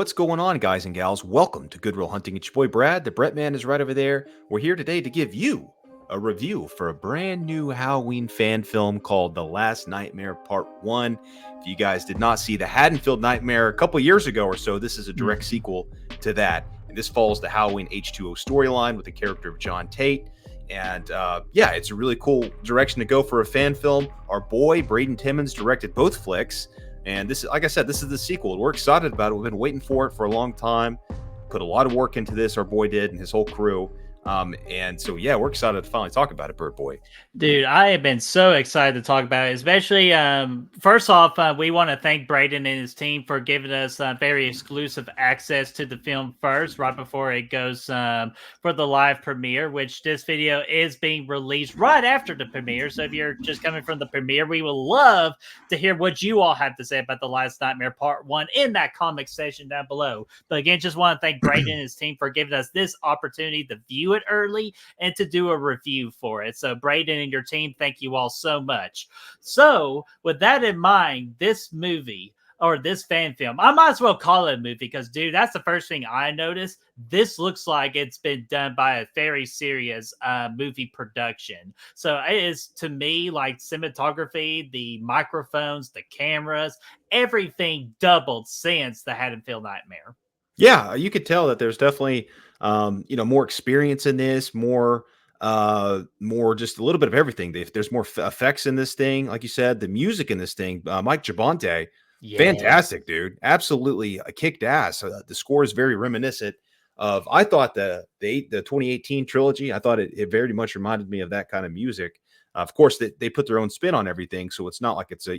What's going on, guys and gals? Welcome to Good Real Hunting. It's your boy Brad. The Brett man is right over there. We're here today to give you a review for a brand new Halloween fan film called The Last Nightmare Part 1. If you guys did not see the Haddonfield Nightmare a couple years ago or so, this is a direct sequel to that. And this follows the Halloween H20 storyline with the character of John Tate. And yeah, it's a really cool direction to go for a fan film. Our boy Braden Timmons directed both flicks. And this, like I said, this is the sequel. We're excited about it. We've been waiting for it for a long time. Put a lot of work into this, our boy did, and his whole crew. And so, yeah, we're excited to finally talk about it, Bird Boy. Dude, I have been so excited to talk about it, especially first off, we want to thank Braden and his team for giving us very exclusive access to the film first, right before it goes for the live premiere, which this video is being released right after the premiere. So if you're just coming from the premiere, we would love to hear what you all have to say about The Last Nightmare Part 1 in that comment section down below. But again, just want to thank Braden and his team for giving us this opportunity to view it early and to do a review for it. So Braden and your team, thank you all so much. So with that in mind, this movie or this fan film, I might as well call it a movie because, dude, that's the first thing I noticed. This looks like it's been done by a very serious movie production. So it is, to me, like cinematography, the microphones, the cameras, everything doubled since the Haddonfield Nightmare. Yeah, you could tell that there's definitely more experience in this, more just a little bit of everything. There's more effects in this thing, like you said, the music in this thing. Mike Jabonte, fantastic, dude, absolutely kicked ass. The score is very reminiscent of, I thought the 2018 trilogy. I thought it very much reminded me of that kind of music. Of course, they put their own spin on everything, so it's not like it's a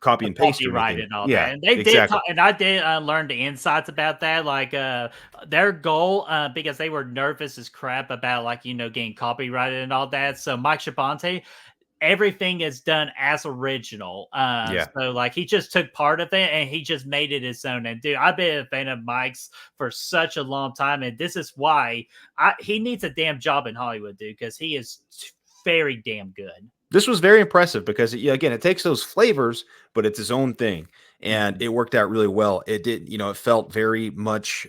copy and paste and all yeah, that. And they exactly. and I did learn the insights about that. Like their goal, because they were nervous as crap about getting copyrighted and all that. So Mike Shabante, everything is done as original. So like he just took part of it and he just made it his own. And dude, I've been a fan of Mike's for such a long time, and this is why he needs a damn job in Hollywood, dude, because he is very damn good. This was very impressive because, again, it takes those flavors, but it's his own thing, and it worked out really well. It did, it felt very much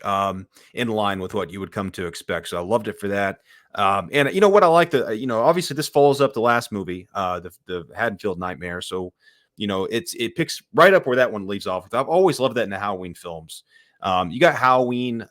in line with what you would come to expect. So I loved it for that. And what I like, obviously this follows up the last movie, the Haddonfield Nightmare. So, it picks right up where that one leaves off. I've always loved that in the Halloween films. You got Halloween,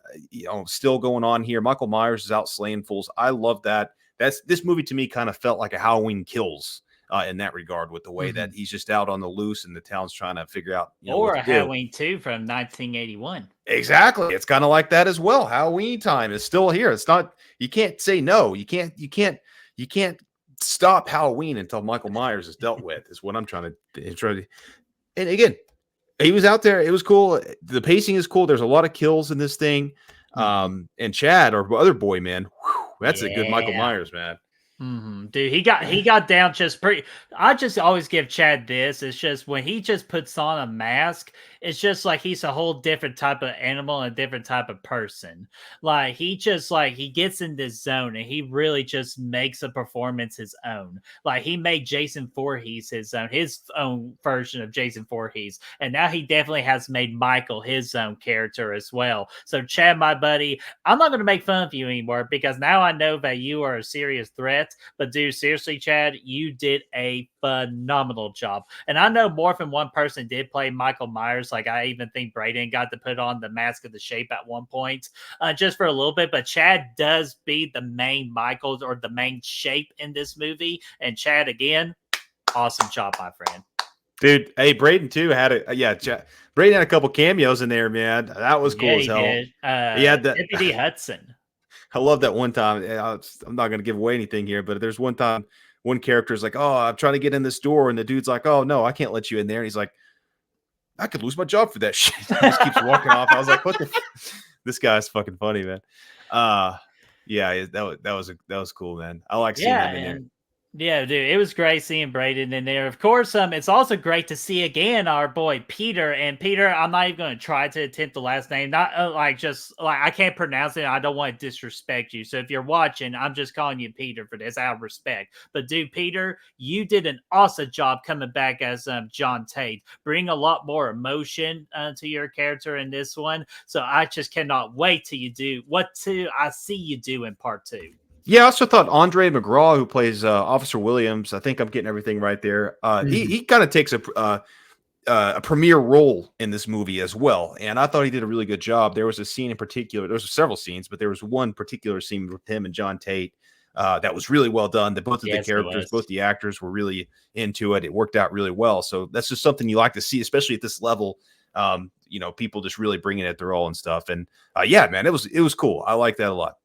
still going on here. Michael Myers is out slaying fools. I love that. This movie to me kind of felt like a Halloween Kills in that regard, with the way that he's just out on the loose and the town's trying to figure out, or a Halloween 2 from 1981. Exactly. It's kind of like that as well. Halloween time is still here. It's not, you can't say no. You can't stop Halloween until Michael Myers is dealt with, is what I'm trying to. And again, he was out there. It was cool. The pacing is cool. There's a lot of kills in this thing. And Chad, our other boy, man, that's a good Michael Myers, man. Dude, he got down just pretty. I just always give Chad this. It's just when he just puts on a mask, it's just like he's a whole different type of animal and a different type of person. Like he gets in this zone and he really just makes a performance his own. Like he made Jason Voorhees his own version of Jason Voorhees, and now he definitely has made Michael his own character as well. So Chad, my buddy, I'm not going to make fun of you anymore because now I know that you are a serious threat. But dude, seriously, Chad, you did a phenomenal job. And I know more than one person did play Michael Myers. Like I even think Braden got to put on the Mask of the Shape at one point, just for a little bit. But Chad does be the main Michael or the main Shape in this movie. And Chad, again, awesome job, my friend. Dude, hey, Braden too had Braden had a couple cameos in there, man. That was cool as hell. He had Deputy Hudson. I love that one time. I'm not going to give away anything here, but there's one time one character is like, "Oh, I'm trying to get in this door," and the dude's like, "Oh no, I can't let you in there." And he's like, "I could lose my job for that shit." He just keeps walking off. I was like, "What the? This guy's fucking funny, man." Yeah, that was cool, man. I like seeing him in there. Yeah, dude, it was great seeing Braden in there. Of course, it's also great to see again our boy Peter. And Peter, I'm not even going to try to attempt the last name. Not like just like I can't pronounce it. I don't want to disrespect you. So if you're watching, I'm just calling you Peter for this out of respect. But dude, Peter, you did an awesome job coming back as John Tate. Bring a lot more emotion to your character in this one. So I just cannot wait till you do what to I see you do in part two. Yeah, I also thought Andre McGraw, who plays Officer Williams, I think I'm getting everything right there. He kind of takes a premier role in this movie as well, and I thought he did a really good job. There was a scene in particular. There was several scenes, but there was one particular scene with him and John Tate that was really well done. That both of the Yes, it characters, both was. the actors, were really into it. It worked out really well. So that's just something you like to see, especially at this level. People just really bringing it their all and stuff. And yeah, man, it was cool. I like that a lot.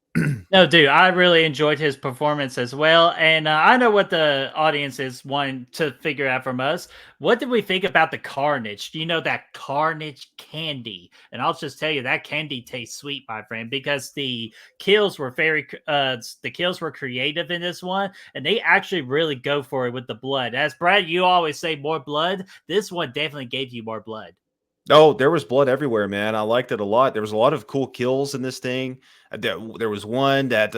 No, dude, I really enjoyed his performance as well. And I know what the audience is wanting to figure out from us. What did we think about the Carnage? You know, that Carnage candy. And I'll just tell you that candy tastes sweet, my friend, because the kills were creative in this one, and they actually really go for it with the blood. As Brad, you always say more blood. This one definitely gave you more blood. Oh, there was blood everywhere, man. I liked it a lot. There was a lot of cool kills in this thing. There was one that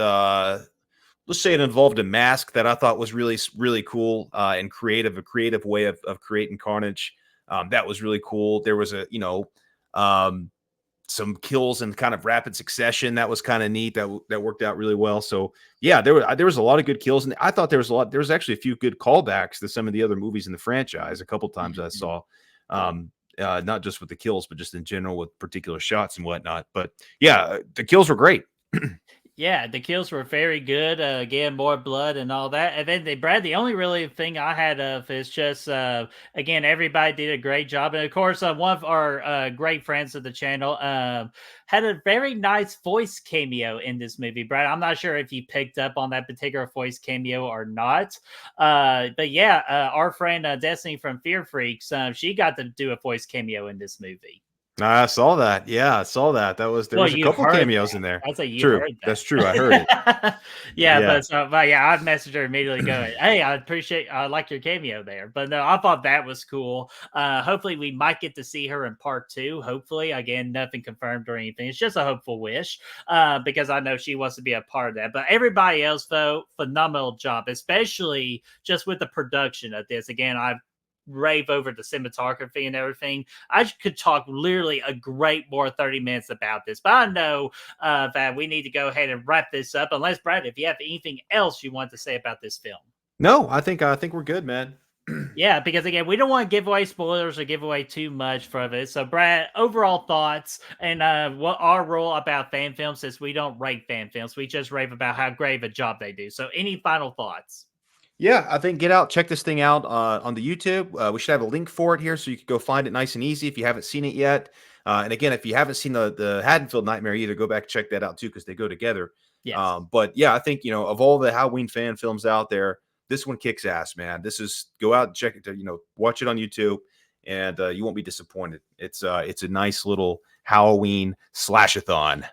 let's say it involved a mask that I thought was really cool and creative, a creative way of creating carnage. That was really cool. There was um, some kills in kind of rapid succession that was kind of neat. That worked out really well. So yeah, there was a lot of good kills, and I thought there was actually a few good callbacks to some of the other movies in the franchise. A couple times I saw. Not just with the kills, but just in general with particular shots and whatnot. But yeah, the kills were great. Yeah, the kills were very good. Again, more blood and all that. And then Brad, the only really thing I had of is just again, everybody did a great job. And of course, one of our great friends of the channel had a very nice voice cameo in this movie. Brad, I'm not sure if you picked up on that particular voice cameo or not. But yeah, our friend Destiny from Fear Freaks, she got to do a voice cameo in this movie. I saw that. Yeah, I saw that. There Well, was a you couple heard cameos in that. there. I say you True. heard That's true. I heard it. that. Yeah, Yeah. but yeah, I've messaged her immediately going, "Hey, I like your cameo there." But no, I thought that was cool. Hopefully we might get to see her in part two. Hopefully, again, nothing confirmed or anything. It's just a hopeful wish. Because I know she wants to be a part of that. But everybody else, though, phenomenal job, especially just with the production of this. Again, I rave over the cinematography and everything. I could talk literally a great more 30 minutes about this, but I know that we need to go ahead and wrap this up. Unless, Brad, if you have anything else you want to say about this film. No, I think we're good, man. Yeah, because again, we don't want to give away spoilers or give away too much from it. So, Brad, overall thoughts and what our rule about fan films is we don't rate fan films. We just rave about how great of a job they do. So, any final thoughts? Yeah, I think get out, check this thing out on the YouTube. We should have a link for it here, so you can go find it nice and easy if you haven't seen it yet. And again, if you haven't seen the Haddonfield Nightmare either, go back and check that out too because they go together. Yes. But yeah, I think of all the Halloween fan films out there, this one kicks ass, man. This is go out and check it. Watch it on YouTube, and you won't be disappointed. It's a nice little Halloween slashathon.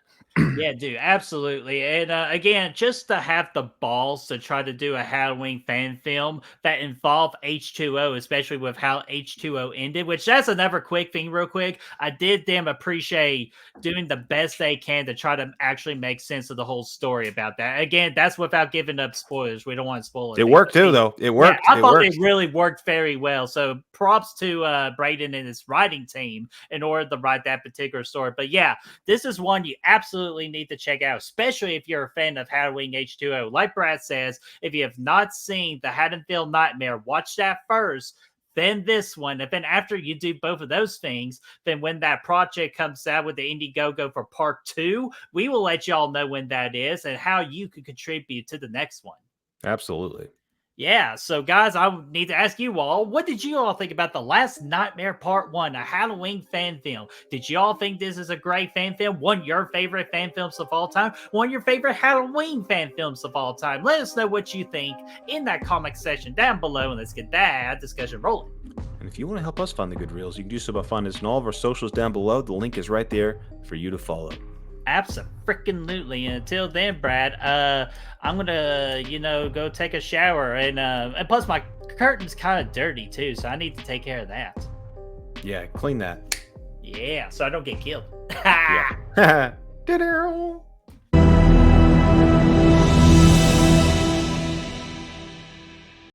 Yeah, dude, absolutely. And again, just to have the balls to try to do a Halloween fan film that involved H2O, especially with how H2O ended, which that's another quick thing, real quick. I did them appreciate doing the best they can to try to actually make sense of the whole story about that. Again, that's without giving up spoilers. We don't want to spoil It anything. worked too, though. It Yeah, worked. I It thought they worked. really worked very well. So props to Braden and his writing team in order to write that particular story. But yeah, this is one you absolutely need to check out, especially if you're a fan of Halloween H2O. Like Brad says, if you have not seen the Haddonfield Nightmare, watch that first, then this one. And then after you do both of those things, then when that project comes out with the Indiegogo for part two, we will let y'all know when that is and how you can contribute to the next one. Absolutely. Yeah, so guys, I need to ask you all, what did you all think about The Last Nightmare Part 1, a Halloween fan film? Did you all think this is a great fan film? One of your favorite fan films of all time? One of your favorite Halloween fan films of all time? Let us know what you think in that comment section down below, and let's get that discussion rolling. And if you want to help us find the good reels, you can do so by finding us on all of our socials down below. The link is right there for you to follow. Absolutely. And until then, Brad, I'm gonna, go take a shower, and plus my curtain's kind of dirty too, so I need to take care of that. Yeah, clean that. Yeah, so I don't get killed. Yeah.